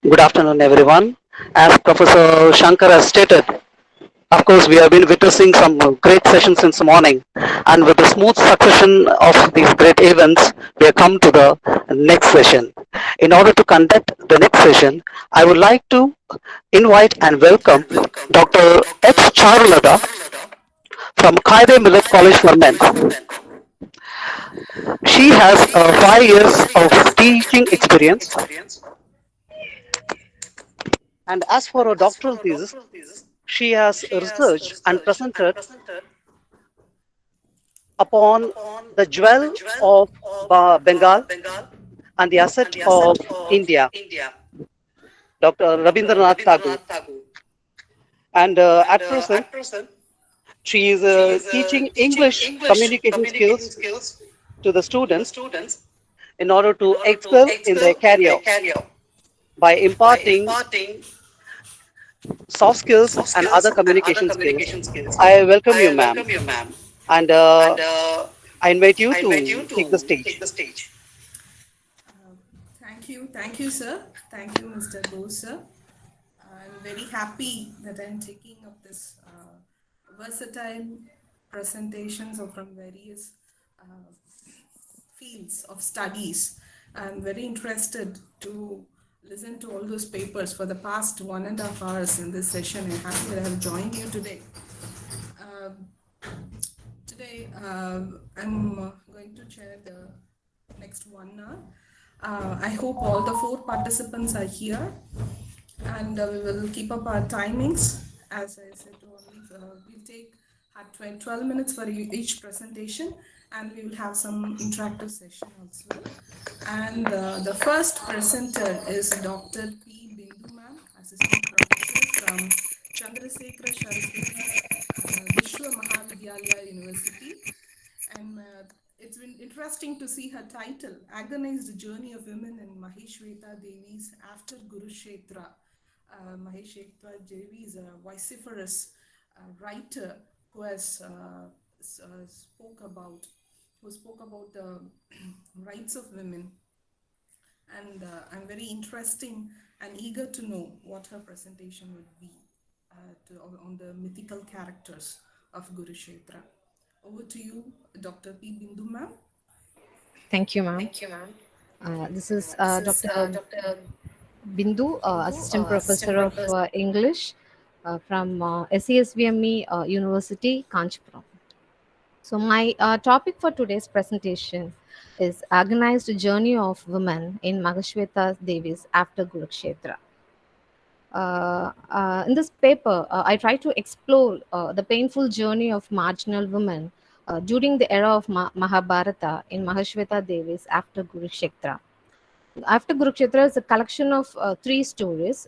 Good afternoon, everyone. As Professor Shankar has stated, of course, we have been witnessing some great sessions since morning, and with the smooth succession of these great events, we have come to the next session. In order to conduct the next session, I would like to invite and welcome Dr. H. Charulada from Kaide Millet College for Men. She has 5 years of teaching experience, and as for her doctoral thesis, she has researched and presented upon the jewel of Bengal and the asset of India, Dr. Rabindranath Tagore. And at present, she is teaching English communication skills to the students in order to excel in their career by imparting soft skills and other communication skills. I welcome you, ma'am, and I invite you to take the stage. Thank you, sir. Thank you, Mr. Bose, sir. I'm very happy that I'm taking up this versatile presentations of from various uh, fields of studies. I'm very interested to listen to all those papers for the past 1.5 hours in this session. I'm happy that I've joined you today. Um Today, I'm going to chair the next 1 hour. I hope all the four participants are here, and we will keep up our timings. As I said, only we'll take 12 minutes for each presentation, and we will have some interactive session also. And the first presenter is Dr. P. Bindu ma'am, Assistant Professor from Chandrasekhara Saraswati Vishwa Mahavidyalaya University. And it's been interesting to see her title, Agonized Journey of Women in Maheshweta Devi's After Kurukshetra. Maheshweta Devi is a vociferous writer who has spoke about who spoke about the rights of women, and I'm very interesting and eager to know what her presentation would be on the mythical characters of Kurukshetra. Over to you, Dr. P. Bindu ma'am. Thank you, ma'am. This is Dr. Bindu, Assistant Professor of English from SESVME University, Kanchipuram. So, my topic for today's presentation is Organized Journey of Women in Mahashweta Devi's After Kurukshetra. In this paper, I try to explore the painful journey of marginal women during the era of Mahabharata in Mahashweta Devi's After Kurukshetra. After Kurukshetra is a collection of three stories.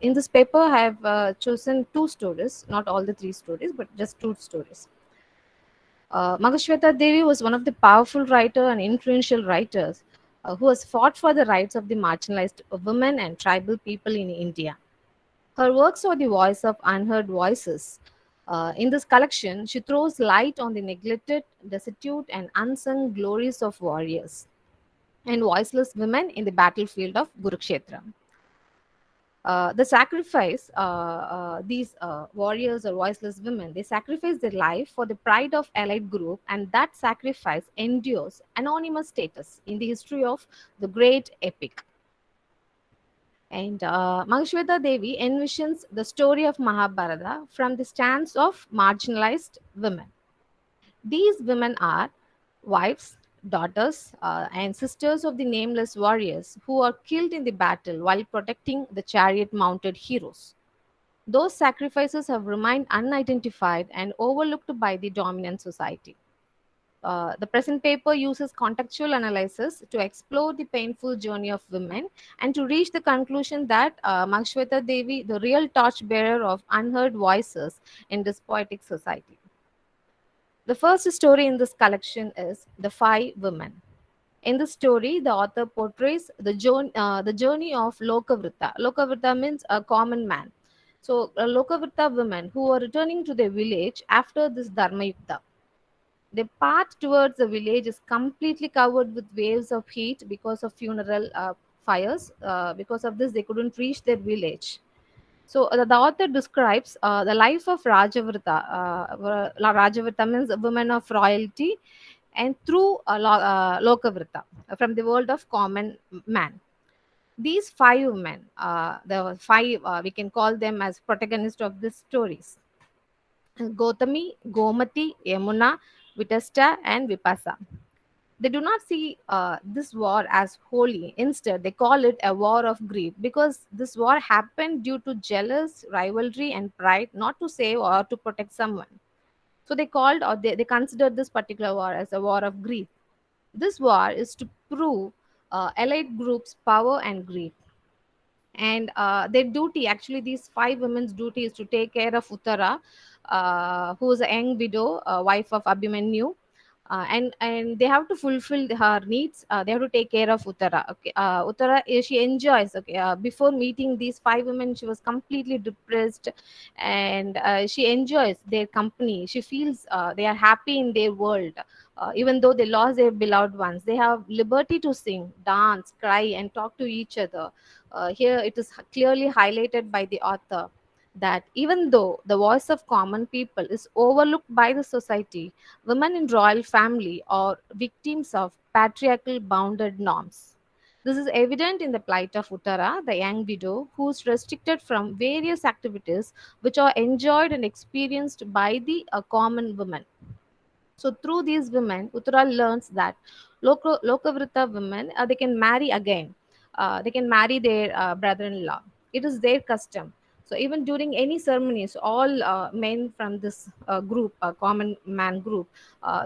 In this paper, I have chosen two stories, not all the three stories, but just two stories. Mahashweta Devi was one of the powerful writer and influential writers who has fought for the rights of the marginalized women and tribal people in India. Her works are the voice of unheard voices. In this collection, she throws light on the neglected, destitute, and unsung glories of warriors and voiceless women in the battlefield of Kurukshetra. The sacrifice, these warriors or voiceless women, they sacrifice their life for the pride of allied group, and that sacrifice endures anonymous status in the history of the great epic. And Mahashweta Devi envisions the story of Mahabharata from the stance of marginalized women. These women are wives, daughters, and sisters of the nameless warriors who are killed in the battle while protecting the chariot mounted heroes. Those sacrifices have remained unidentified and overlooked by the dominant society. The present paper uses contextual analysis to explore the painful journey of women and to reach the conclusion that Mahashweta Devi, the real torchbearer of unheard voices in this poetic society. The first story in this collection is The Five Women. In the story, the author portrays the journey of Lokavrita. Lokavrita means a common man. So, Lokavrita women who are returning to their village after this Dharma Yukta. The path towards the village is completely covered with waves of heat because of fires. Because of this, they couldn't reach their village. So the author describes the life of Rajavrata. Rajavrata means a woman of royalty, and through Lokavrata, from the world of common man. These five women, the five, we can call them as protagonists of these stories: Gotami, Gomati, Yamuna, Vitasta, and Vipasa. They do not see this war as holy. Instead, they call it a war of grief, because this war happened due to jealous rivalry and pride, not to save or to protect someone. So they called, or they considered this particular war as a war of grief. This war is to prove allied groups' power and greed. And their duty, actually these five women's duty, is to take care of Uttara, who is a young widow, wife of Abhimanyu. And they have to fulfill her needs. They have to take care of Uttara. Okay, Uttara, she enjoys. Okay, before meeting these five women, she was completely depressed, and she enjoys their company. She feels they are happy in their world. Even though they lost their beloved ones, they have liberty to sing, dance, cry, and talk to each other. Here it is clearly highlighted by the author that even though the voice of common people is overlooked by the society, women in royal family are victims of patriarchal bounded norms. This is evident in the plight of Uttara, the young widow, who is restricted from various activities which are enjoyed and experienced by the common women. So through these women, Uttara learns that Lokavrita women, they can marry again. They can marry their brother-in-law. It is their custom. So even during any ceremonies, all men from this group, common man group,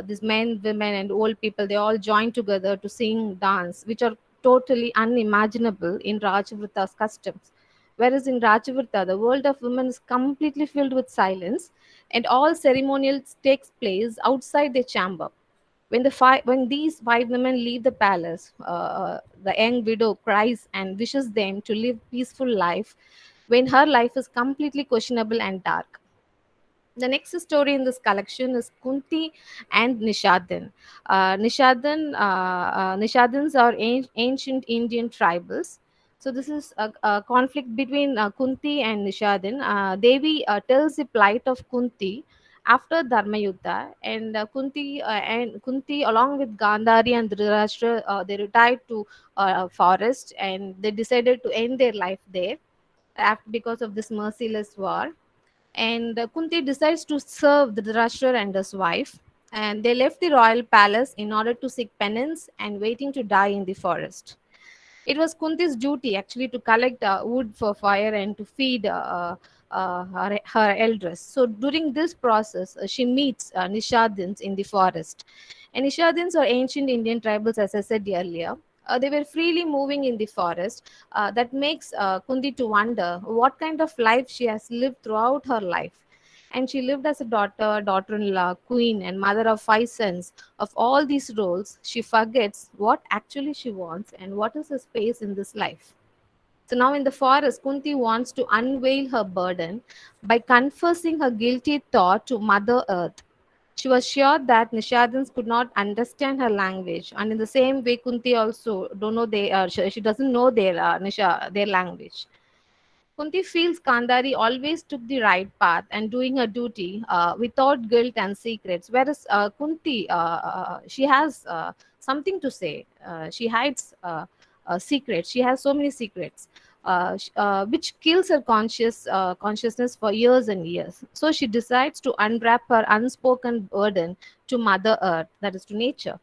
these men, women, and old people, they all join together to sing, dance, which are totally unimaginable in Rajvrata's customs. Whereas in Rajvrata, the world of women is completely filled with silence, and all ceremonials takes place outside the chamber. When these five women leave the palace, the young widow cries and wishes them to live peaceful life, when her life is completely questionable and dark. The next story in this collection is Kunti and Nishadan. Nishadans are ancient Indian tribals. So this is a conflict between Kunti and Nishadan. Devi tells the plight of Kunti after Dharma Yuddha, and Kunti, along with Gandhari and Dhritarashtra, they retired to forest, and they decided to end their life there after, because of this merciless war. And Kunti decides to serve Dhritarashtra and his wife, and they left the royal palace in order to seek penance and waiting to die in the forest. It was Kunti's duty actually to collect wood for fire and to feed her elders. So during this process, she meets Nishadins in the forest. And Nishadins are ancient Indian tribals, as I said earlier. They were freely moving in the forest. That makes Kunti to wonder what kind of life she has lived throughout her life. And she lived as a daughter, daughter in law, queen, and mother of five sons. Of all these roles, she forgets what actually she wants and what is her space in this life. So now in the forest, Kunti wants to unveil her burden by confessing her guilty thought to Mother Earth. She was sure that Nishadans could not understand her language, and in the same way, Kunti also don't know she doesn't know their language. Kunti feels Kandari always took the right path and doing her duty without guilt and secrets, whereas Kunti, she has something to say. She hides secrets. She has so many secrets, which kills her consciousness for years and years. So she decides to unwrap her unspoken burden to Mother Earth, that is to nature,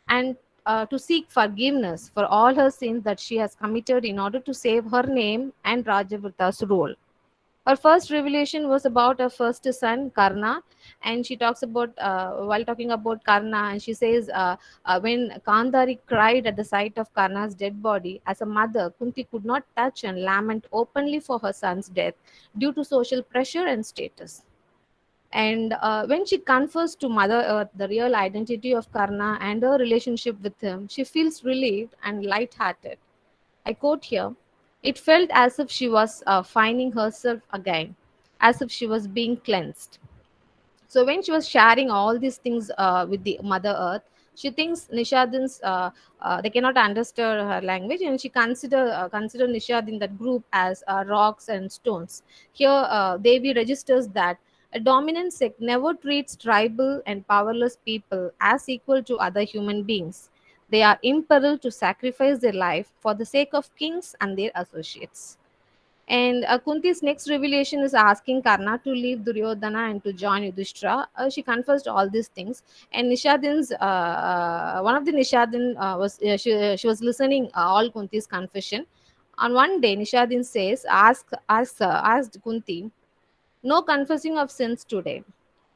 and to seek forgiveness for all her sins that she has committed in order to save her name and Rajavrata's role. Her first revelation was about her first son, Karna, and she talks about, while talking about Karna, and she says, when Kandari cried at the sight of Karna's dead body, as a mother, Kunti could not touch and lament openly for her son's death due to social pressure and status. And when she confers to Mother Earth the real identity of Karna and her relationship with him, she feels relieved and light-hearted. I quote here: "It felt as if she was finding herself again, as if she was being cleansed." So when she was sharing all these things with the Mother Earth, She thinks Nishadin's they cannot understand her language, and she consider Nishad in that group as rocks and stones. Here, Devi registers that a dominant sect never treats tribal and powerless people as equal to other human beings. They are imperiled to sacrifice their life for the sake of kings and their associates. And Kunti's next revelation is asking Karna to leave Duryodhana and to join Yudhishthira. She confessed all these things, and Nishadin's one of the Nishadin she was listening all Kunti's confession. On one day, Nishadin says, asked Kunti, "No confessing of sins today."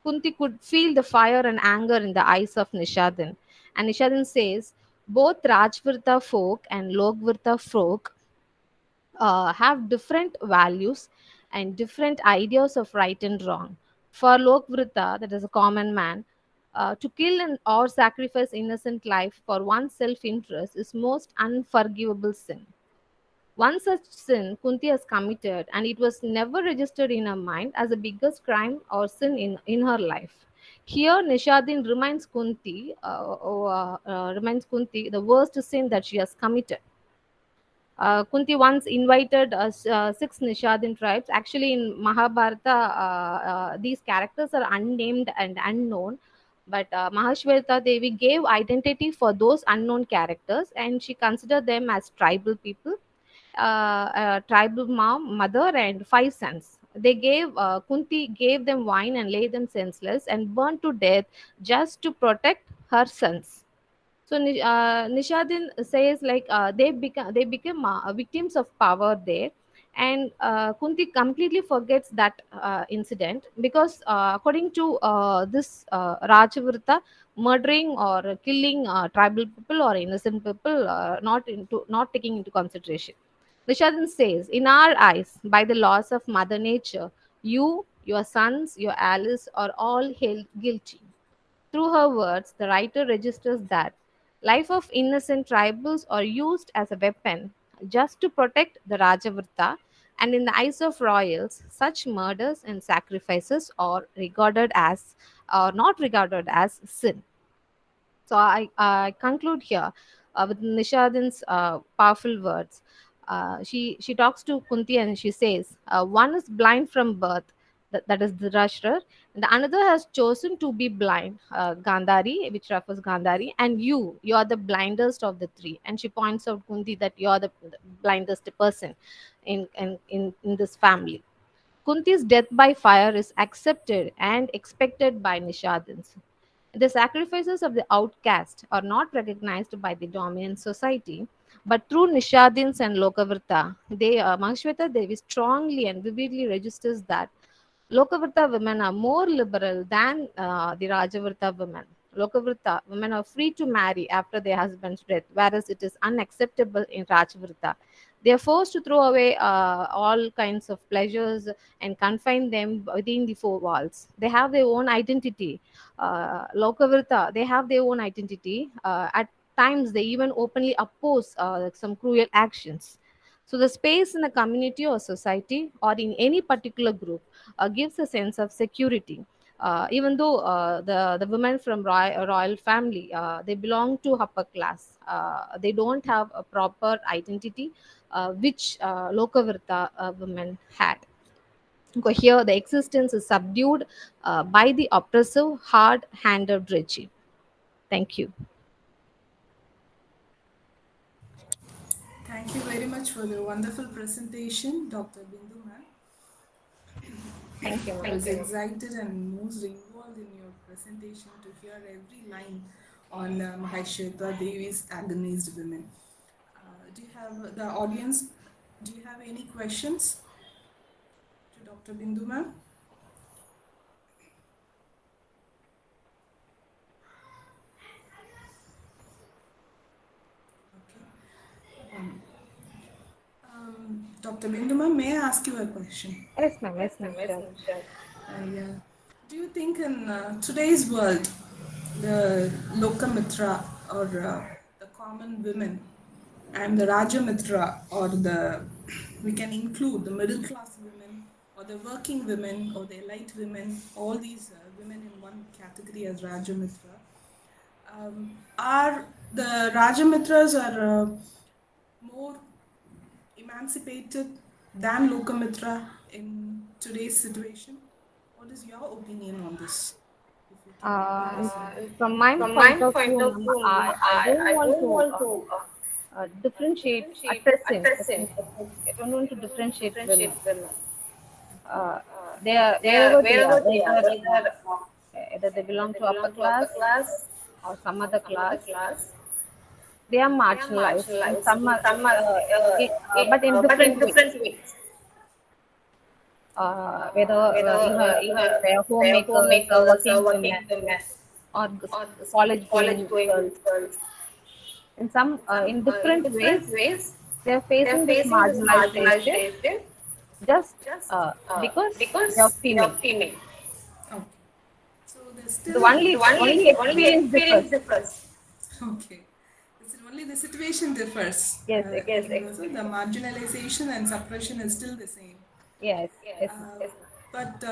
Kunti could feel the fire and anger in the eyes of Nishadin, and Nishadin says, "Both Rajvirta folk and Lokvirta folk have different values and different ideas of right and wrong. For Lokvrita, that is a common man, to kill or sacrifice innocent life for one's self interest is most unforgivable sin. One such sin Kunti has committed, and it was never registered in her mind as the biggest crime or sin in her life. Here, Nishadin reminds Kunti the worst sin that she has committed. Kunti once invited six Nishadin tribes. Actually, in Mahabharata, these characters are unnamed and unknown. But Mahashweta Devi gave identity for those unknown characters, and she considered them as tribal people, tribal mom, mother, and five sons. Kunti gave them wine and laid them senseless and burned to death just to protect her sons. So Nishadin says like they became victims of power there, and Kunti completely forgets that incident because according to this Rajavrita, murdering or killing tribal people or innocent people not taking into consideration. Nishadin says, in our eyes, by the laws of Mother Nature, you, your sons, your allies are all held guilty. Through her words, the writer registers that life of innocent tribals are used as a weapon just to protect the Rajavrta, and in the eyes of royals, such murders and sacrifices are not regarded as sin. So I conclude here with Nishadin's powerful words. She talks to Kunti and she says, "One is blind from birth, that is Dhritarashtra, and the another has chosen to be blind, Gandhari, which refers Gandhari, and you are the blindest of the three." And she points out Kunti that you are the blindest person in this family. Kunti's death by fire is accepted and expected by Nishadins. The sacrifices of the outcast are not recognized by the dominant society, but through Nishadins and Lokavrta, Mahashweta Devi strongly and vividly registers that Lokavrta women are more liberal than the Rajavrta women. Lokavrta women are free to marry after their husband's death, whereas it is unacceptable in Rajavrta. They are forced to throw away all kinds of pleasures and confine them within the four walls. They have their own identity. Lokavrta, they have their own identity. At times, they even openly oppose some cruel actions. So, the space in a community or society or in any particular group gives a sense of security. Even though the women from royal family they belong to upper class, they don't have a proper identity which Lokavirta women had. Because here the existence is subdued by the oppressive, hard-handed regime. Thank you. Thank you very much for the wonderful presentation, Dr. Bindu ma'am. Thank you, I ma'am. was excited and most involved in your presentation to hear every line on Mahashweta Devi's agonized women. Do you have the audience? Do you have any questions to Dr. Bindu ma'am? Okay. Dr. Bindu ma'am, may I ask you a question? Yes, ma'am. Yes, ma'am. Sure. Yeah. Do you think in today's world, the Lokamitra or the common women and the Rajamitra or we can include the middle class women or the working women or the elite women, all these women in one category as Rajamitra. Are the Rajamitras are more emancipated than Lokamitra in today's situation? What is your opinion on this? If you can give us From my from point my of point view, of ma'am, view, ma'am, I don't I want don't to want to differentiate at differentiate, present. present. I don't want to I don't want to differentiate differentiate women. women. Uh, they are wherever they are, either they Whether belong they to upper belong to upper class class or some or other some other class, class, they are they are marginalized in marginalized some, in some, but in but in different ways. different ways. Whether Whether even either they are they are homemakers or homemakers or working women working women or or college college going going girls. girls. In some, in In different ways, different ways, they are they are facing this facing this marginalization marginalization just just because they are because they are female. female. Okay. So there's The still only only only experience differs. experience differs. Okay. It's only the situation differs. Yes, Yes, so the marginalization and suppression is still the same. yes, Yes. yes. But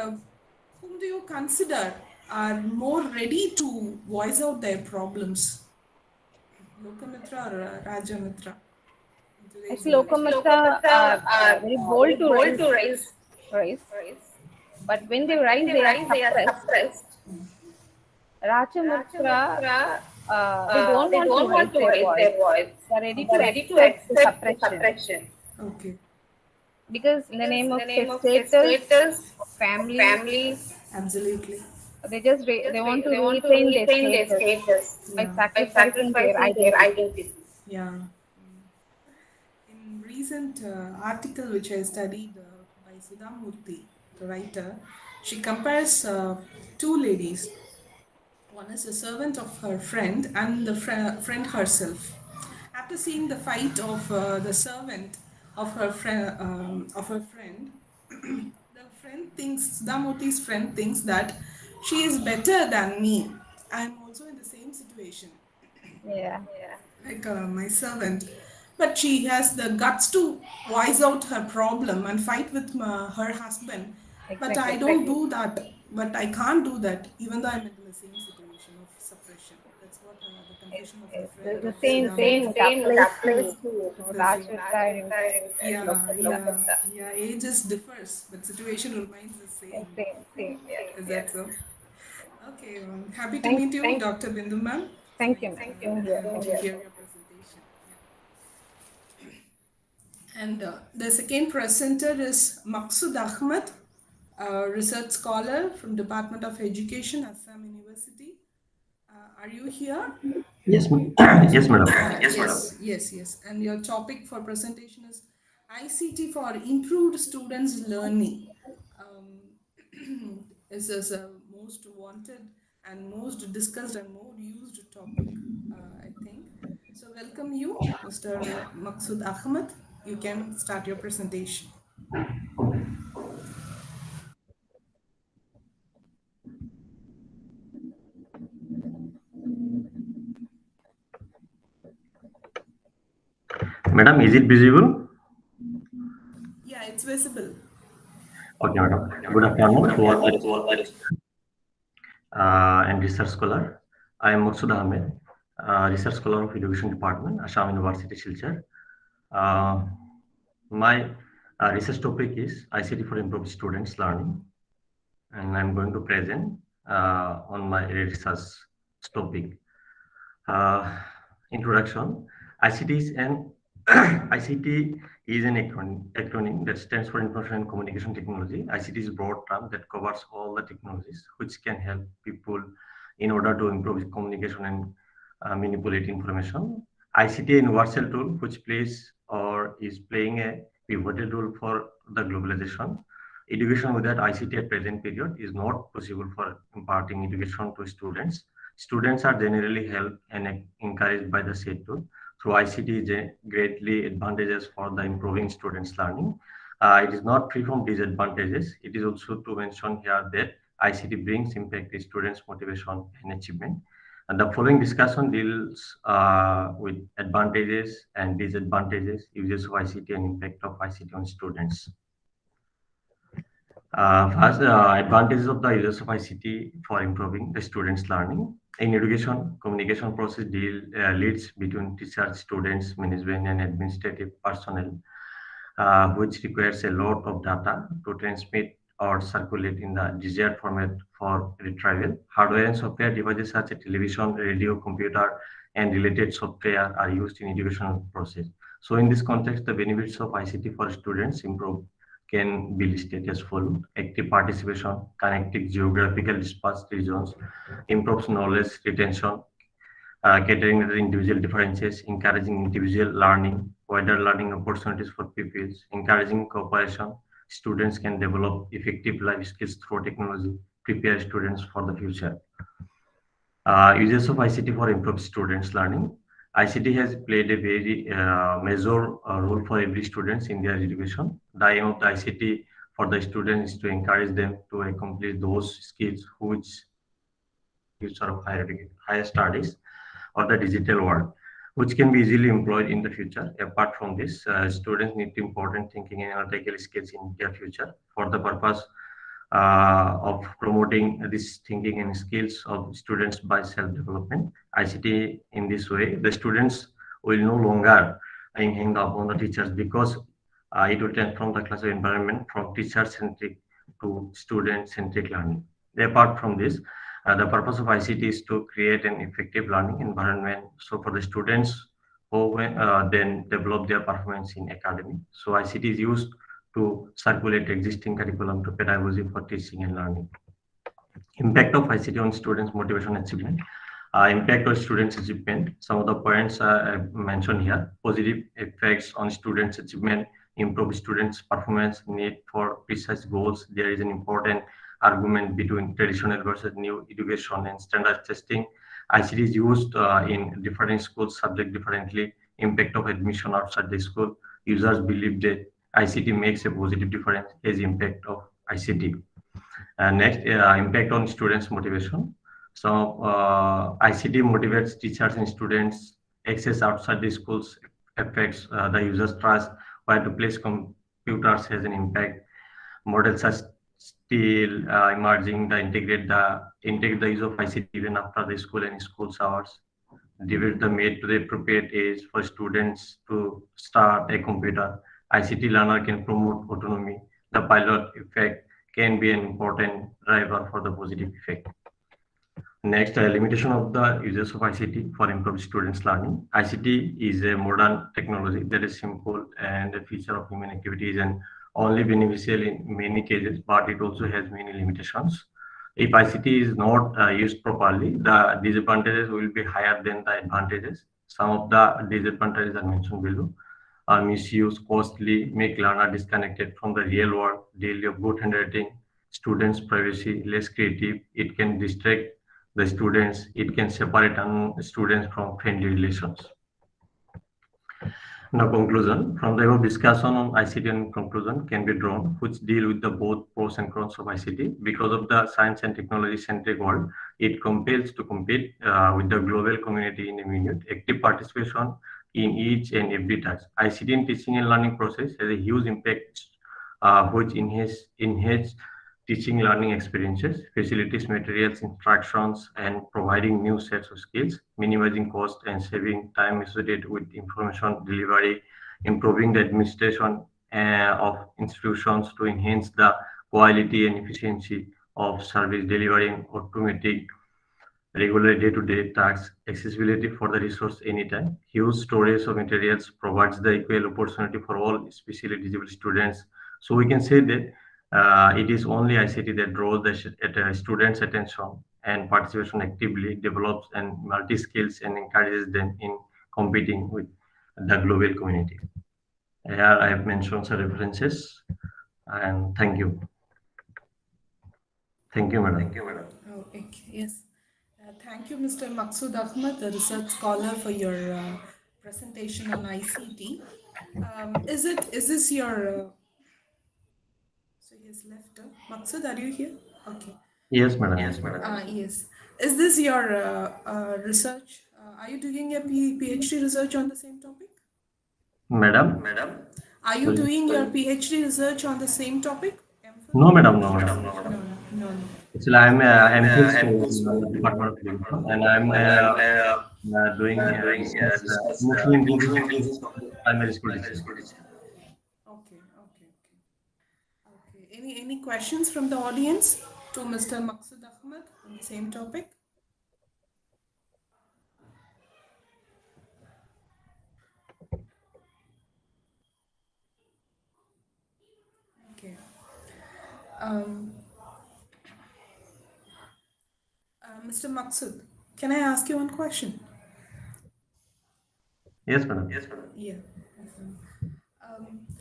whom do you consider are more ready to voice out their problems? Lokamitra or Rajamitra in today's Actually, world? Actually, Lokamitra Lokamitra are are very very bold to bold to rise, rise, but when they but when rise, they they are rise, they are suppressed. suppressed. Rajamitra, Rajamitra, they don't they want to don't raise want to their raise voice. their voice. They are ready to They're ready to accept the accept the suppression suppression. Okay. because in the Because name in of the name of status, status, of family, family, absolutely. they want to They want to retain their retain their status status, by by sacrificing their sacrificing their identity. identity. Yeah. In recent article which I studied by Sudha Murthy, the writer, she compares two ladies. One is a servant of her friend and the friend herself. After seeing the fight of the servant of her friend, the friend thinks Sudhamurthy's friend thinks that she is better than me. I am also in the same situation. Yeah, Like my servant, but she has the guts to voice out her problem and fight with her husband. But I exactly. don't do that. But I can't do that, even though I'm in the same situation of suppression. That's what the Yes, confession of the yes. friend The of same, Sudhamurthy. same. It applies to The same. Rajvita and Yeah, Lokamitra. yeah. Ages differs, but situation remains the Yes, same. same, same. Yes, Is yes. that so? Okay, happy to Thank, meet you, Dr. Bindu ma'am. It's thank nice you, ma'am. Thank Same here. having Thank to you. hear your presentation. Yeah. And the second presenter is Maksud Ahmed, a research scholar from Department of Education, Assam University. Are you here? Yes, yes, madam. Yes. And your topic for presentation is ICT for improved students' learning. This is a most wanted and most discussed and more used topic, I think. So welcome you, Mr. Maksud Ahmed. You can start your presentation. Madam, is it visible? Yeah, it's visible. Okay, madam. Good afternoon to all and research scholar. I am Maksud Ahmed, research scholar of Education Department, Assam University, Silchar. Uh, my research topic is ICT for improved students learning, and I'm going to present on my research topic. Uh, Introduction. ICT is an ICT is an acronym that stands for Information and Communication Technology. ICT is a broad term that covers all the technologies which can help people in order to improve communication and manipulate information. ICT is a universal tool which plays or is playing a pivotal role for the globalization. Education without ICT at present period is not possible for imparting education to students. Students are generally helped and encouraged by the said tool. Through ICT is greatly advantages for the improving students' learning. It is not free from disadvantages. It is also to mention here that ICT brings impact to students' motivation and achievement. And the following discussion deals with advantages and disadvantages, uses of ICT and impact of ICT on students. First, advantages of the use of ICT for improving the students' learning. In education, communication process leads between teachers, students, management, and administrative personnel, which requires a lot of data to transmit or circulate in the desired format for retrieval. Hardware and software devices such as television, radio, computer, and related software are used in educational process. So in this context, the benefits of ICT for students improve can be listed as follows. Active participation, connecting geographical dispersed regions, improves knowledge retention, catering to the individual differences, encouraging individual learning, wider learning opportunities for pupils, encouraging cooperation. Students can develop effective life skills through technology, prepare students for the future. Uses of ICT for improved students' learning. ICT has played a very major role for every students in their education. The aim of the ICT for the students is to encourage them to accomplish those skills which future of higher studies or the digital world, which can be easily employed in the future. Apart from this, students need important thinking and analytical skills in their future for the purpose of promoting this thinking and skills of students by self-development. ICT in this way, the students will no longer hang up on the teachers because it will transform the classroom environment from teacher-centric to student-centric learning. Apart from this, the purpose of ICT is to create an effective learning environment. So for the students who then develop their performance in academy. So ICT is used to circulate existing curriculum to pedagogy for teaching and learning. Impact of ICT on students' motivation achievement. Impact on students' achievement. Some of the points I mentioned here. Positive effects on students' achievement, improve students' performance, need for precise goals. There is an important argument between traditional versus new education and standard testing. ICT is used in different schools, subject differently. Impact of admission outside the school. Users believe that ICT makes a positive difference as impact of ICT. And next, impact on students' motivation. So ICT motivates teachers and students. Access outside the schools affects the users' trust. Where to place computers has an impact. Models are still emerging. Integrate the use of ICT even after the school and schools hours. Develop the made to the appropriate age for students to start a computer. ICT learner can promote autonomy. The pilot effect can be an important driver for the positive effect. Next, limitation of the uses of ICT for improved students' learning. ICT is a modern technology that is simple and a feature of human activities and only beneficial in many cases, but it also has many limitations. If ICT is not used properly, the disadvantages will be higher than the advantages. Some of the disadvantages are mentioned below. Misuse, costly, make learner disconnected from the real world, daily of good handwriting, students' privacy, less creative. It can distract the students. It can separate students from friendly relations. Now, conclusion. From the above discussion on ICT and conclusion can be drawn, which deal with the both pros and cons of ICT. Because of the science and technology-centric world, it compels to compete with the global community in a minute. Active participation in each and every task. ICT in teaching and learning process has a huge impact, which enhance teaching learning experiences, facilities, materials, instructions, and providing new sets of skills, minimizing cost and saving time associated with information delivery, improving the administration of institutions to enhance the quality and efficiency of service delivery and automatic regular day-to-day tasks, accessibility for the resource anytime, huge storage of materials provides the equal opportunity for all especially disabled students. So we can say that it is only ICT that draws the students' attention and participation actively, develops and multi-skills and encourages them in competing with the global community. Here I have mentioned some references and thank you. Thank you, madam. Oh, okay, yes. Thank you, Mr. Maksud Ahmed, the research scholar, for your presentation on ICT. Is this your so he has left. Maksud, are you here? Okay. Yes, madam. Yes. Is this your research? Are you doing a PhD research on the same topic? Madam. Are you doing your PhD research on the same topic? No, madam, no, madam. No, no, no. Actually, I'm MPhil student in the Department of Education, and I'm doing distance mostly in English of primary school teaching. Okay, okay, okay. Okay. Any questions from the audience to Mr. Maqsood Ahmed on the same topic? Okay. Um, Mr. Maqsood, can I ask you one question? Yes, madam. Yeah.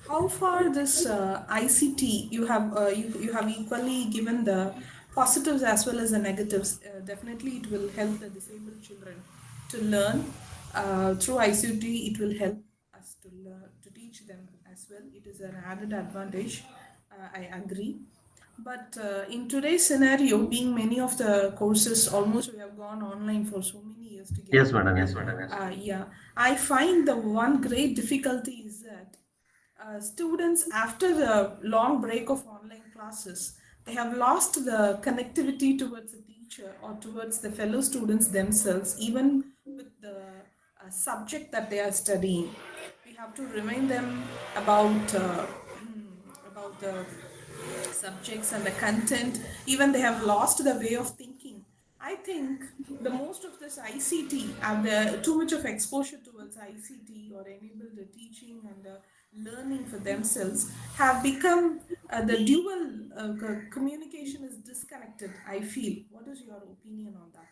How far this ICT you have equally given the positives as well as the negatives. Definitely, it will help the disabled children to learn through ICT. It will help us to learn to teach them as well. It is an added advantage. I agree. But in today's scenario, being many of the courses almost we have gone online for so many years together. Yes, madam. Yes, madam. Yeah, I find the one great difficulty is that students, after the long break of online classes, they have lost the connectivity towards the teacher or towards the fellow students themselves, even with the subject that they are studying. We have to remind them about about the subjects and the content. Even they have lost the way of thinking. I think the most of this ICT and the too much of exposure towards ICT or enable the teaching and the learning for themselves have become the dual communication is disconnected. I feel. What is your opinion on that?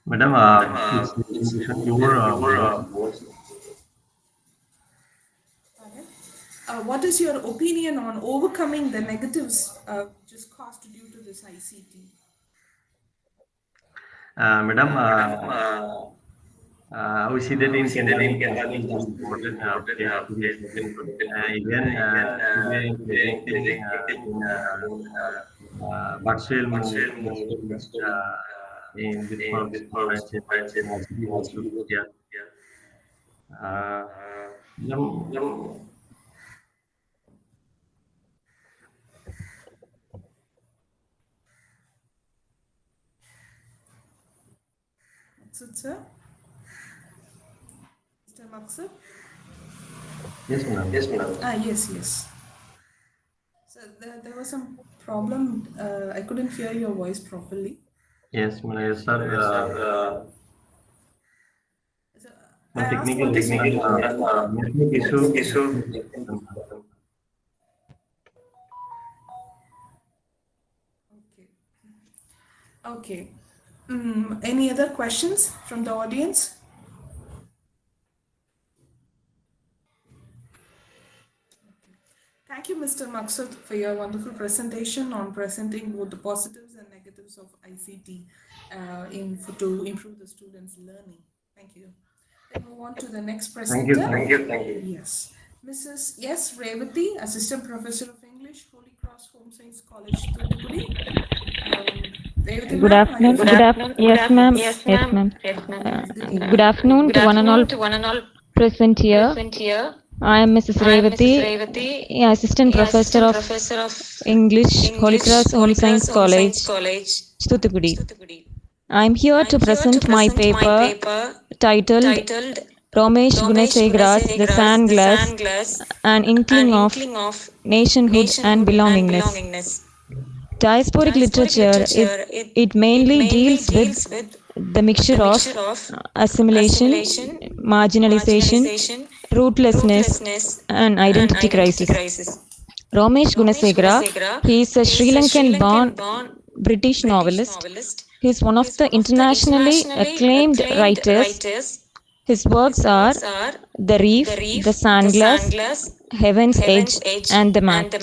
Madam, please mention your voice. Pardon? What is your opinion on overcoming the negatives just caused due to this ICT? Madam, we see that in Canada, is important place. Even today, virtual mode in this form of also yeah. Madam, Maksud, sir? Mr. Maksud? yes, madam. Yes, yes. So there was some problem. I couldn't hear your voice properly. Yes, madam. Yes, sir. So No I asked technical what is network issue. okay. Okay. Any other questions from the audience? Thank you, Mr. Maksud, for your wonderful presentation on presenting both the positives and negatives of ICT to improve the students' learning. Thank you. Then move on to the next presenter. Thank you. Yes. Mrs. Yes Revati, Assistant Professor of English, Holy Cross Home Science College, Thuthukudi. Revati, Good ma'am, afternoon. Good afternoon. Yes, ma'am. Yes, ma'am. Good afternoon to one and all present here. I am Mrs. Revati, Assistant Professor of English, Holy Cross Home Science College, Thuthukudi. I am here to present my paper titled Ramesh Gunasegara's The Sand Glass, an Inkling of Nationhood and Belongingness. Diasporic literature, it mainly deals with the mixture of assimilation, marginalization, rootlessness, and identity crisis. Ramesh Gunasegara, he is a Sri Lankan born British novelist. He is one of the internationally acclaimed writers. His works are The Reef, The Sandglass, Heaven's Edge, and The Match.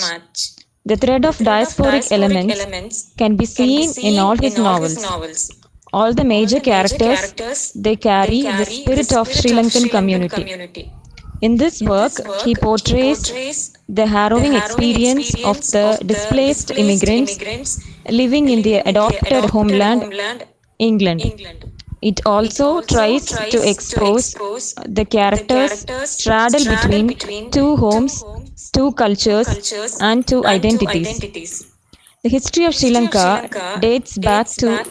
The thread of diasporic elements can be seen in all his novels. All the major characters, they carry the spirit of Sri Lankan community. In this work, he portrays the harrowing experience of the displaced immigrants living in their adopted homeland, England. It also tries to expose the characters straddle between two homes two cultures, and two identities. The history of Sri Lanka dates back to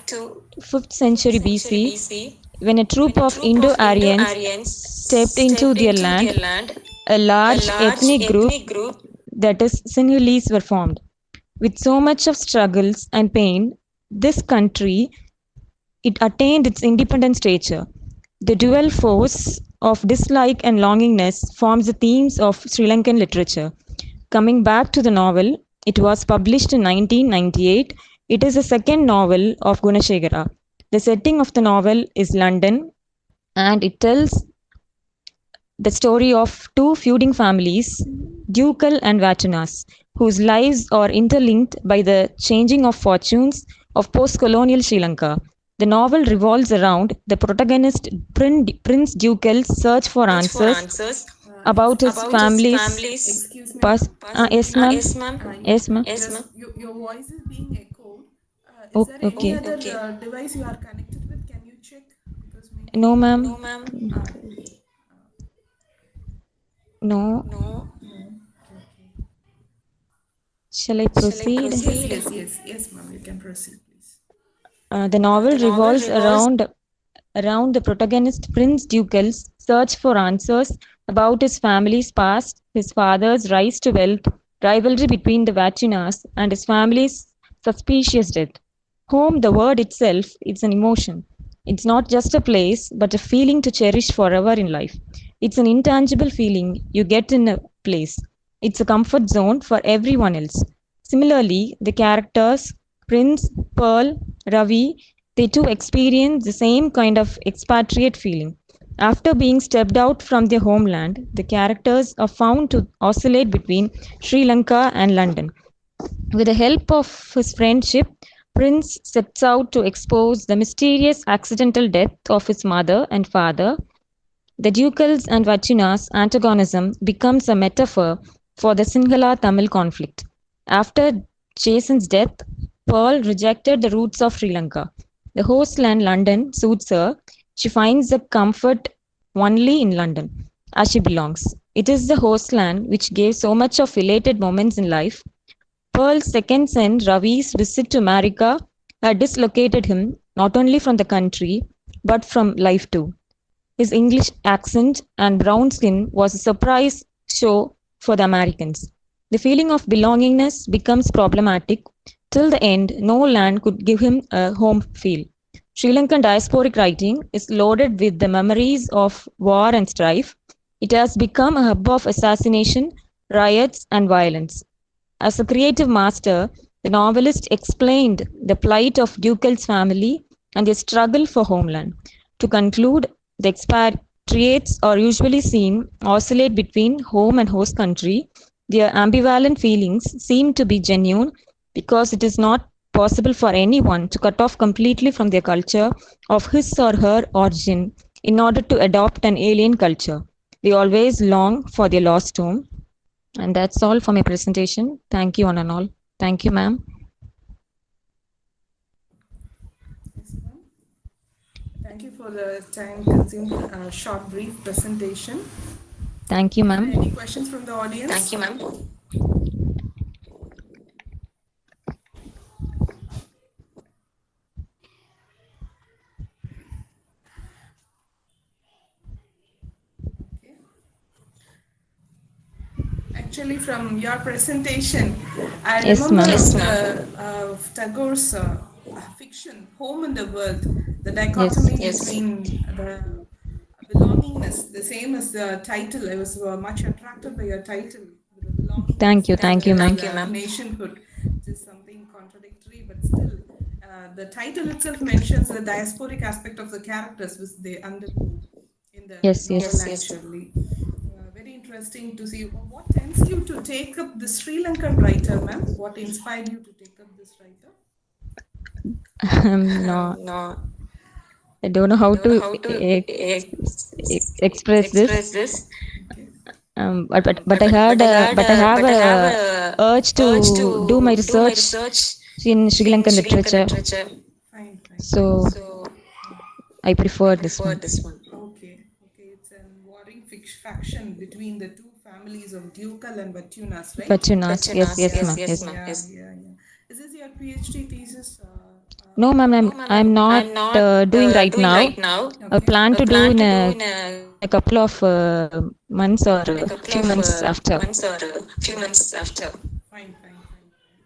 5th century BC when a troop of Indo-Aryans stepped into their land. A large ethnic group, that is, Sinhalese, were formed. With so much of struggles and pain, this country it attained its independent stature. The dual force of dislike and longingness forms the themes of Sri Lankan literature. Coming back to the novel, it was published in 1998. It is the second novel of Gunashekara. The setting of the novel is London, and it tells the story of two feuding families, Ducal and Vachunas, whose lives are interlinked by the changing of fortunes of post-colonial Sri Lanka. The novel revolves around the protagonist Prince Ducal's search for answers about his family's Excuse me, past. ma'am. Yes, ma'am. Yes, ma'am. Your voice is being echoed. Is there any Okay. other device you are connected with? Can you check? Because maybe No, ma'am. No. Shall I proceed? Yes, ma'am. You can proceed, please. The novel revolves around the protagonist Prince Ducal's search for answers about his family's past, his father's rise to wealth, rivalry between the Vachinas, and his family's suspicious death. Home, the word itself, is an emotion. It's not just a place, but a feeling to cherish forever in life. It's an intangible feeling you get in a place. It's a comfort zone for everyone else. Similarly, the characters Prince, Pearl, Ravi, they too experience the same kind of expatriate feeling. After being stepped out from their homeland, the characters are found to oscillate between Sri Lanka and London. With the help of his friendship, Prince sets out to expose the mysterious accidental death of his mother and father. The Ducals and Vachinas' antagonism becomes a metaphor for the Sinhala Tamil conflict. After Jason's death, Pearl rejected the roots of Sri Lanka. The host land London suits her. She finds the comfort only in London, as she belongs. It is the host land which gave so much of elated moments in life. Pearl's second son, Ravi's visit to America, had dislocated him not only from the country, but from life too. His English accent and brown skin was a surprise show for the Americans. The feeling of belongingness becomes problematic. Till the end, no land could give him a home feel. Sri Lankan diasporic writing is loaded with the memories of war and strife. It has become a hub of assassination, riots, and violence. As a creative master, the novelist explained the plight of Ducal's family and their struggle for homeland. To conclude, the expatriates are usually seen oscillate between home and host country. Their ambivalent feelings seem to be genuine because it is not possible for anyone to cut off completely from their culture of his or her origin in order to adopt an alien culture. They always long for their lost home. And that's all for my presentation. Thank you, one and all. Thank you, ma'am. Yes, ma'am. Thank you for the time-consuming short, brief presentation. Thank you, ma'am. Any questions from the audience? Thank you, ma'am. Okay. Actually, from your presentation, I Yes, remember ma'am. Tagore's fiction, Home in the World, the dichotomy Yes. between the belongingness, the same as the title. I was much attracted by your title, the belongingness. Thank you, ma'am. Thank you, ma'am. Nationhood, which is something contradictory, but still, the title itself mentions the diasporic aspect of the characters which they undergo in the novel. Actually, very interesting to see. What tends you to take up the Sri Lankan writer, ma'am? What inspired you to take up this writer? No, I don't know how to express this. Okay. But I have a urge to do my research in Sri Lankan literature. Fine. So I prefer this one. Okay. It's a warring faction between the two families of ducal and Vatunas, right? Vachunas. Yes, yes, Yeah, ma'am. Yes. yeah. Is this your PhD thesis? No, ma'am. I'm not doing right now. I Okay. plan to do in a couple of months or a few months after. Fine.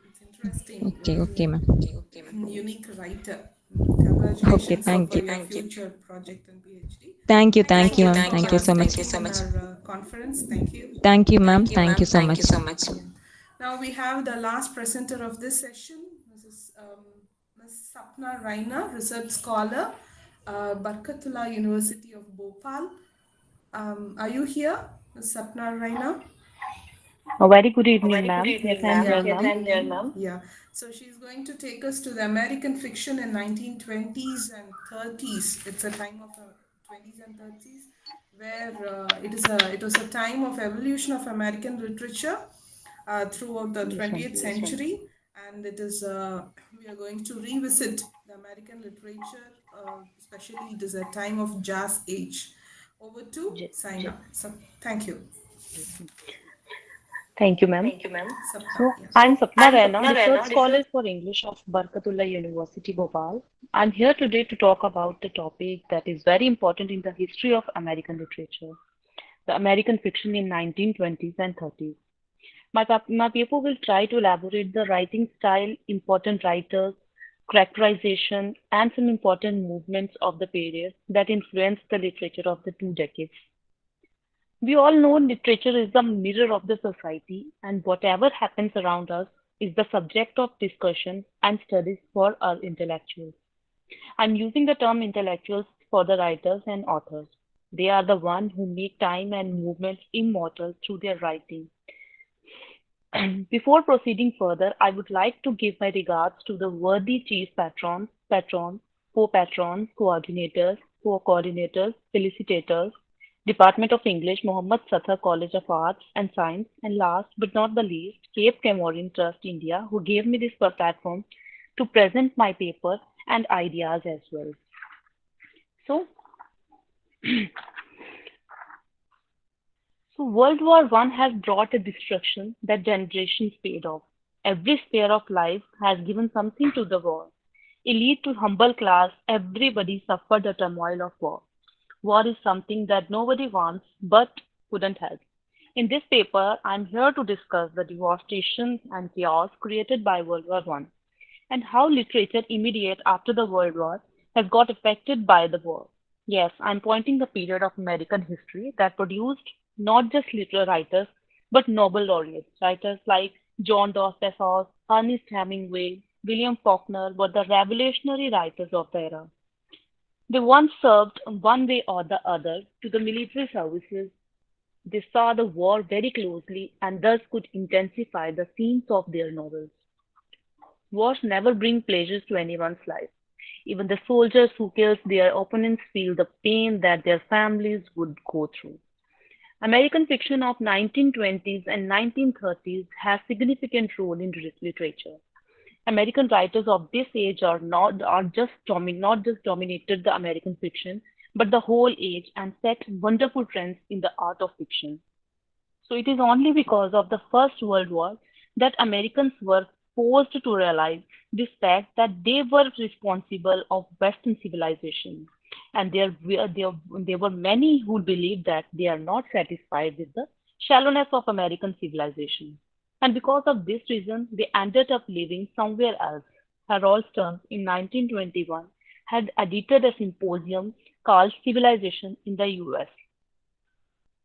It's interesting. Okay, okay, ma'am. Unique writer. Okay, Congratulations thank for you. your future project and PhD. Thank you, ma'am. Thank you so much. Speaking in our conference. Thank you. Thank you, ma'am. Thank you so much. Now we have the last presenter of this session, Ms. Sapna Raina, research scholar, Barkatullah University of Bhopal. Are you here, Ms. Sapna Raina? A very good evening, ma'am. Yes, I am here, ma'am. Yeah. So she's going to take us to the American fiction in 1920s and 30s. It's a time of 20s and 30s where it was a time of evolution of American literature throughout the 20th century, and it is we are going to revisit the American literature, especially it is a time of jazz age. Over to Saina. So thank you. Thank you, ma'am. Sapna. So, Yeah. I'm Sapna Raina, research scholar for English of Barkatullah University, Bhopal. I'm here today to talk about the topic that is very important in the history of American literature, the American fiction in 1920s and 30s. My paper will try to elaborate the writing style, important writers, characterization, and some important movements of the period that influenced the literature of the two decades. We all know literature is the mirror of the society, and whatever happens around us is the subject of discussion and studies for our intellectuals. I'm using the term intellectuals for the writers and authors. They are the ones who make time and movements immortal through their writing. Before proceeding further, I would like to give my regards to the worthy chief patrons, co-patrons, coordinators, co-coordinators, felicitators, Department of English, Mohammed Satha College of Arts and Science, and last but not the least, Cape Comorin Trust India, who gave me this platform to present my paper and ideas as well. So, So World War One has brought a destruction that generations paid off. Every sphere of life has given something to the war. Elite to humble class, everybody suffered the turmoil of war. War is something that nobody wants but couldn't help. In this paper, I'm here to discuss the devastation and chaos created by World War One and how literature immediate after the World War has got affected by the war. Yes, I'm pointing the period of American history that produced not just literary writers, but Nobel laureates. Writers like John Dos Passos, Ernest Hemingway, William Faulkner were the revolutionary writers of the era. They once served one way or the other to the military services. They saw the war very closely and thus could intensify the scenes of their novels. Wars never bring pleasures to anyone's life. Even the soldiers who killed their opponents feel the pain that their families would go through. American fiction of 1920s and 1930s has significant role in literature. American writers of this age not just dominated the American fiction, but the whole age and set wonderful trends in the art of fiction. So it is only because of the First World War that Americans were forced to realize this fact that they were responsible of Western civilization. And there were many who believed that they are not satisfied with the shallowness of American civilization. And because of this reason, they ended up living somewhere else. Harold Stern in 1921 had edited a symposium called Civilization in the US.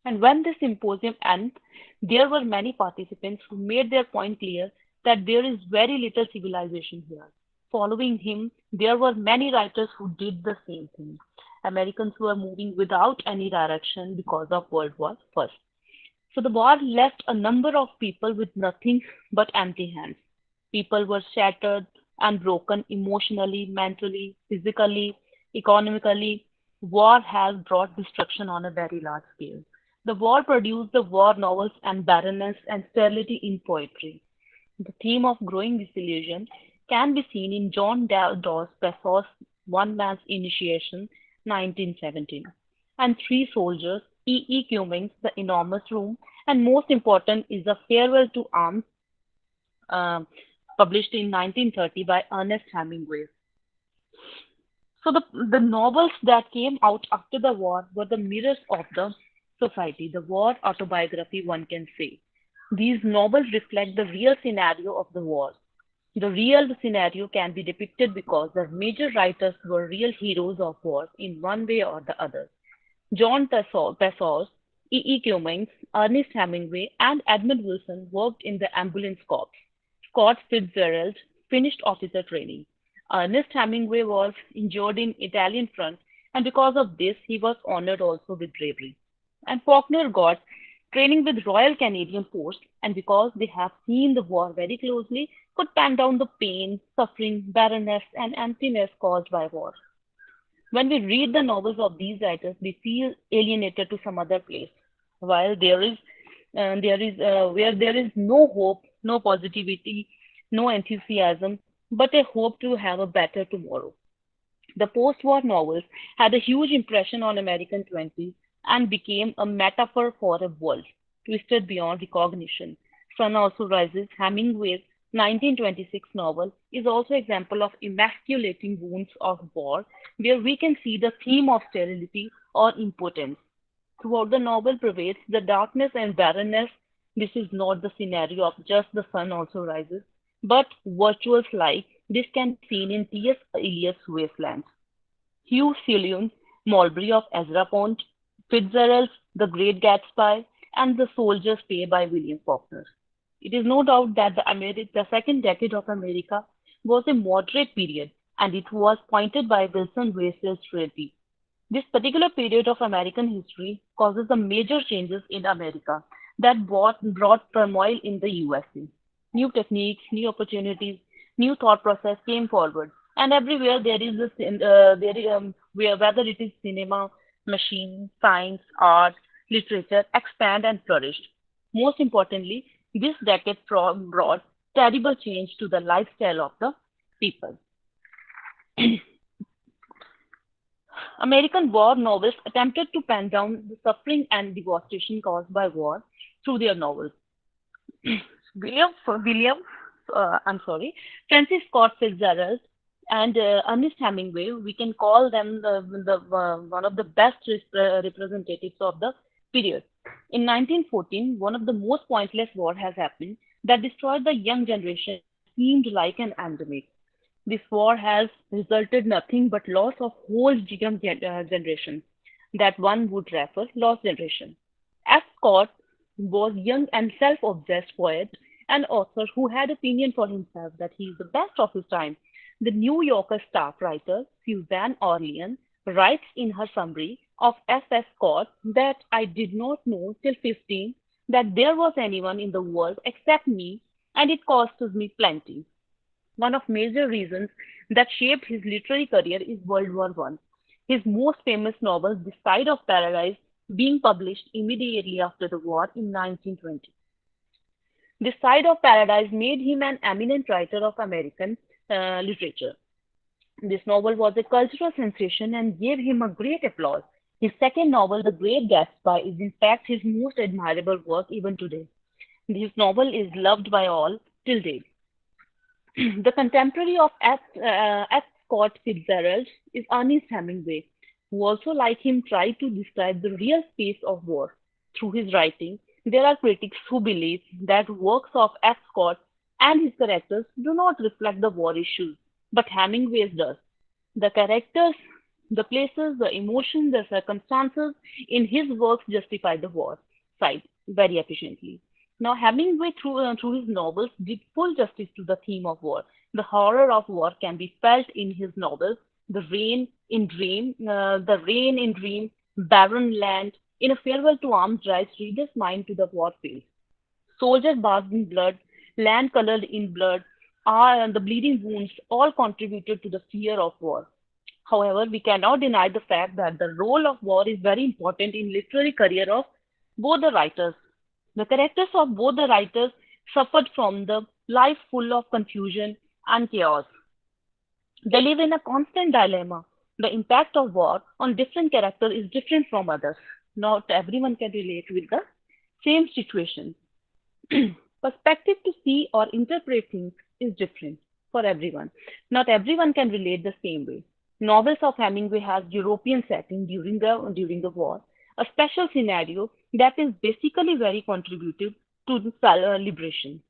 And when the symposium ended, there were many participants who made their point clear that there is very little civilization here. Following him, there were many writers who did the same thing. Americans were moving without any direction because of World War I. So the war left a number of people with nothing but empty hands. People were shattered and broken emotionally, mentally, physically, economically. War has brought destruction on a very large scale. The war produced the war novels and barrenness and sterility in poetry. The theme of growing disillusion can be seen in John Dos Passos' One Man's Initiation, 1917, and Three Soldiers, E. E. Cummings' The Enormous Room, and most important is The Farewell to Arms, uh, published in 1930 by Ernest Hemingway. So the novels that came out after the war were the mirrors of the society, the war autobiography, one can say. These novels reflect the real scenario of the war. The real scenario can be depicted because the major writers were real heroes of war in one way or the other. John Pesos, E. Cummings, Ernest Hemingway, and Edmund Wilson worked in the ambulance corps. Scott Fitzgerald finished officer training. Ernest Hemingway was injured in Italian front, and because of this, he was honored also with bravery. And Faulkner got training with Royal Canadian Force, and because they have seen the war very closely, could pen down the pain, suffering, barrenness, and emptiness caused by war. When we read the novels of these writers, we feel alienated to some other place, while where there is no hope, no positivity, no enthusiasm, but a hope to have a better tomorrow. The post-war novels had a huge impression on American 20s and became a metaphor for a world twisted beyond recognition. Sun Also Rises, Hemingway's 1926 novel, is also an example of emasculating wounds of war, where we can see the theme of sterility or impotence. Throughout the novel pervades the darkness and barrenness. This is not the scenario of just the sun also rises, but virtuals like this can be seen in T.S. Eliot's Wasteland. Hugh Sullivan's Mulberry of Ezra Pound, Fitzgerald's The Great Gatsby, and The Soldier's Pay by William Faulkner. It is no doubt that the second decade of America was a moderate period, and it was pointed by Wilson West's treaty. This particular period of American history causes the major changes in America that brought turmoil in the USA. New techniques, new opportunities, new thought process came forward, and everywhere there is this, whether it is cinema, machine, science, art, literature, expand and flourished. Most importantly, this decade brought terrible change to the lifestyle of the people. American war novelists attempted to pen down the suffering and devastation caused by war through their novels. William, I'm sorry, Francis Scott Fitzgerald and Ernest Hemingway, we can call them one of the best representatives of the period. In 1914, one of the most pointless war has happened that destroyed the young generation, seemed like an endemic. This war has resulted nothing but loss of whole generation. That one would refer lost generation. F. Scott was young and self-obsessed poet and author who had opinion for himself that he is the best of his time. The New Yorker staff writer Suzanne Orlean writes in her summary of F. S. Scott that I did not know till 15 that there was anyone in the world except me, and it cost me plenty. One of major reasons that shaped his literary career is World War One. His most famous novel, The Side of Paradise, being published immediately after the war in 1920. The Side of Paradise made him an eminent writer of American literature. This novel was a cultural sensation and gave him a great applause. His second novel, The Great Gatsby, is in fact his most admirable work even today. His novel is loved by all till date. The contemporary of F. Scott Fitzgerald is Ernest Hemingway, who also, like him, tried to describe the real space of war. Through his writing, there are critics who believe that works of F. Scott and his characters do not reflect the war issues, but Hemingway's does. The characters, the places, the emotions, the circumstances in his works justify the war side very efficiently. Now, Hemingway, through his novels, did full justice to the theme of war. The horror of war can be felt in his novels, The Rain in Dream, Barren Land. In A Farewell to Arms drives readers' mind to the war field. Soldiers bathed in blood, land colored in blood, and the bleeding wounds all contributed to the fear of war. However, we cannot deny the fact that the role of war is very important in literary career of both the writers. The characters of both the writers suffered from the life full of confusion and chaos. They live in a constant dilemma. The impact of war on different characters is different from others. Not everyone can relate with the Same situation. Perspective to see or interpret things is different for everyone. Not everyone can relate the same way. Novels of Hemingway has European setting during the war, a special scenario that is basically very contributive to the liberation.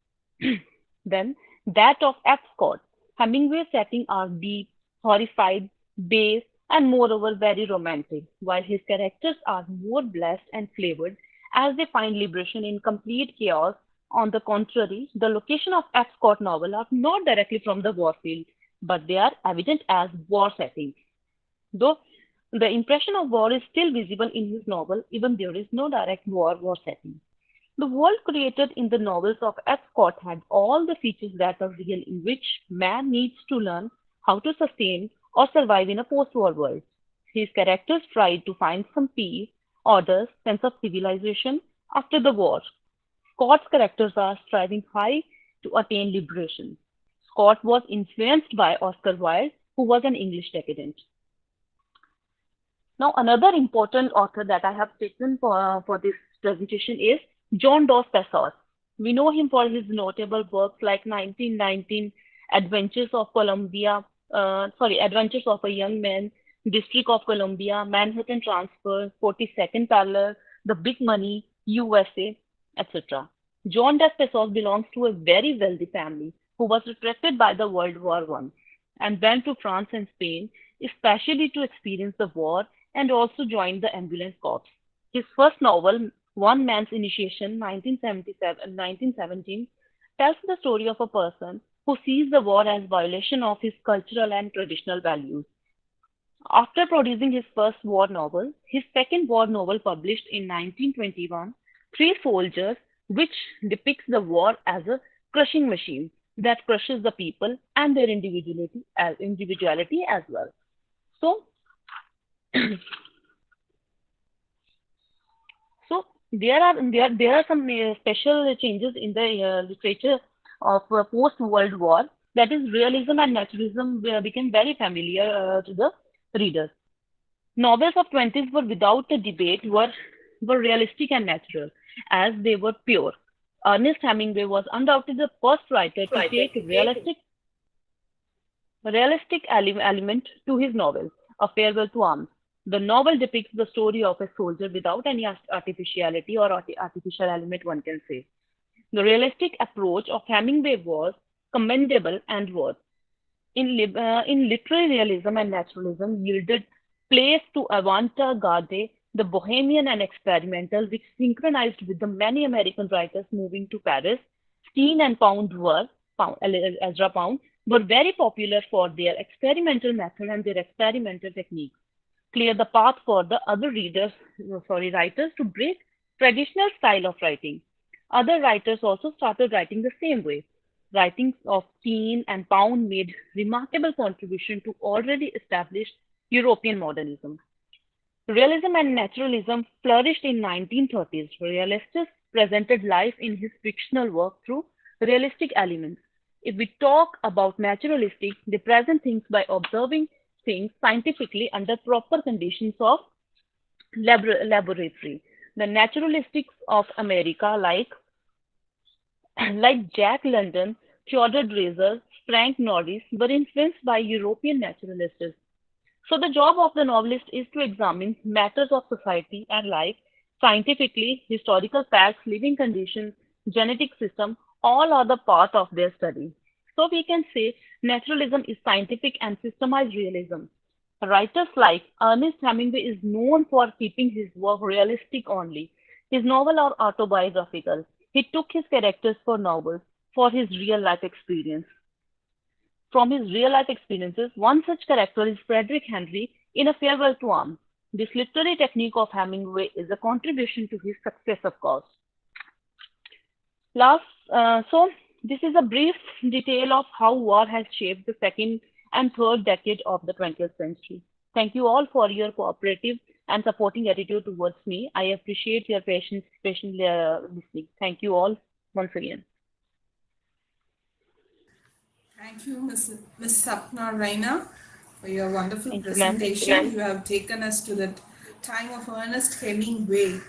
Then that of F. Scott. Hemingway's setting are deep, horrified, base, and moreover very romantic, while his characters are more blessed and flavored as they find liberation in complete chaos. On the contrary, the location of F. Scott novel are not directly from the war field, but they are evident as war settings. Though the impression of war is still visible in his novel, even there is no direct war setting. The world created in the novels of F. Scott had all the features that are real in which man needs to learn how to sustain or survive in a post-war world. His characters tried to find some peace, order, sense of civilization after the war. Scott's characters are striving high to attain liberation. Scott was influenced by Oscar Wilde, who was an English decadent. Now, another important author that I have taken for this presentation is John Dos Passos. We know him for his notable works like 1919, Adventures of Columbia, Adventures of a Young Man, District of Columbia, Manhattan Transfer, 42nd Parallel, The Big Money, USA, etc. John Dos Passos belongs to a very wealthy family who was attracted by the World War I and went to France and Spain, especially to experience the war and also joined the ambulance corps. His first novel, One Man's Initiation, 1917, tells the story of a person who sees the war as violation of his cultural and traditional values. After producing his first war novel, his second war novel published in 1921, Three Soldiers, which depicts the war as a crushing machine that crushes the people and their individuality as well. So, so there are some special changes in the literature of post-World War. That is, realism and naturalism became very familiar to the readers. Novels of 20s were without a debate were realistic and natural, as they were pure. Ernest Hemingway was undoubtedly the first writer to take element to his novel, A Farewell to Arms. The novel depicts the story of a soldier without any artificiality or artificial element, one can say. The realistic approach of Hemingway was commendable and worth. In literary realism and naturalism yielded place to avant-garde, the bohemian and experimental, which synchronized with the many American writers moving to Paris. Steen and Ezra Pound, were very popular for their experimental method and their experimental techniques. Clear the path for the other writers to break traditional style of writing. Other writers also started writing the same way. Writings of Keane and Pound made remarkable contribution to already established European modernism. Realism and naturalism flourished in 1930s. Realists presented life in his fictional work through realistic elements. If we talk about naturalistic, they present things by observing things scientifically under proper conditions of laboratory. The naturalistics of America, like Jack London, Theodore Dreiser, Frank Norris, were influenced by European naturalists. So the job of the novelist is to examine matters of society and life scientifically, historical facts, living conditions, genetic system, all are the part of their study. So we can say naturalism is scientific and systemized realism. Writers like Ernest Hemingway is known for keeping his work realistic only. His novels are autobiographical. He took his characters for novels for his real life experience. From his real life experiences, one such character is Frederick Henry in A Farewell to Arms. This literary technique of Hemingway is a contribution to his success, of course. So this is a brief detail of how war has shaped the second and third decade of the 20th century. Thank you all for your cooperative and supporting attitude towards me. I appreciate your patiently listening. Thank you all once again. Thank you, Ms. Sapna Raina, for your wonderful Thank you, ma'am. presentation. You have taken us to that time of Ernest Hemingway.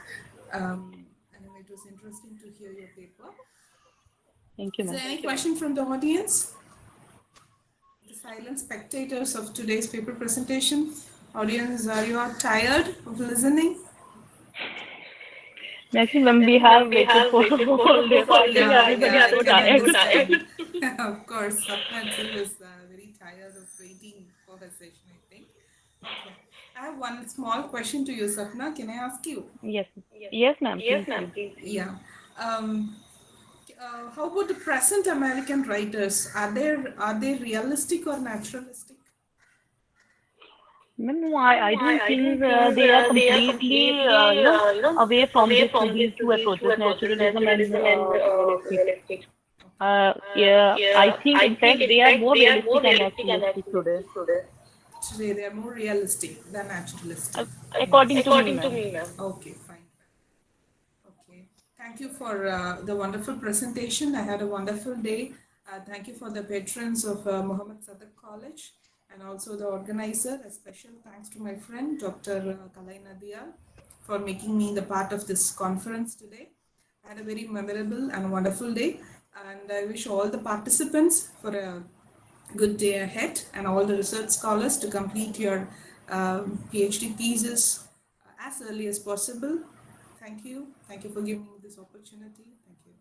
And it was interesting to hear your paper. Thank you, Is ma'am. there any question from the audience? The silent spectators of today's paper presentation. Audience, are you all tired of listening? Maximum, we have waited for whole day. So I think everybody is so tired. Understand. Of course, Sapna too is very tired of waiting for her session, I think. Okay. I have one small question to you, Sapna. Can I ask you? Yes. Yes, ma'am. Please. Yeah. How about the present American writers? Are they realistic or naturalistic? Ma'am, no, I don't think they are completely, away from these two approaches, naturalism and realistic. Yeah, I think in fact they are more realistic and naturalistic today, Today they are more realistic than naturalistic. uh, according to me, ma'am. Okay, fine. Okay. Thank you for the wonderful presentation. I had a wonderful day. Thank you for the patrons of Muhammad Sadaq College and also the organizer. A special thanks to my friend Dr. Kalai Nadia for making me the part of this conference today. I had a very memorable and wonderful day, and I wish all the participants for a good day ahead and all the research scholars to complete your PhD thesis as early as possible. Thank you. Thank you for giving me this opportunity. Thank you.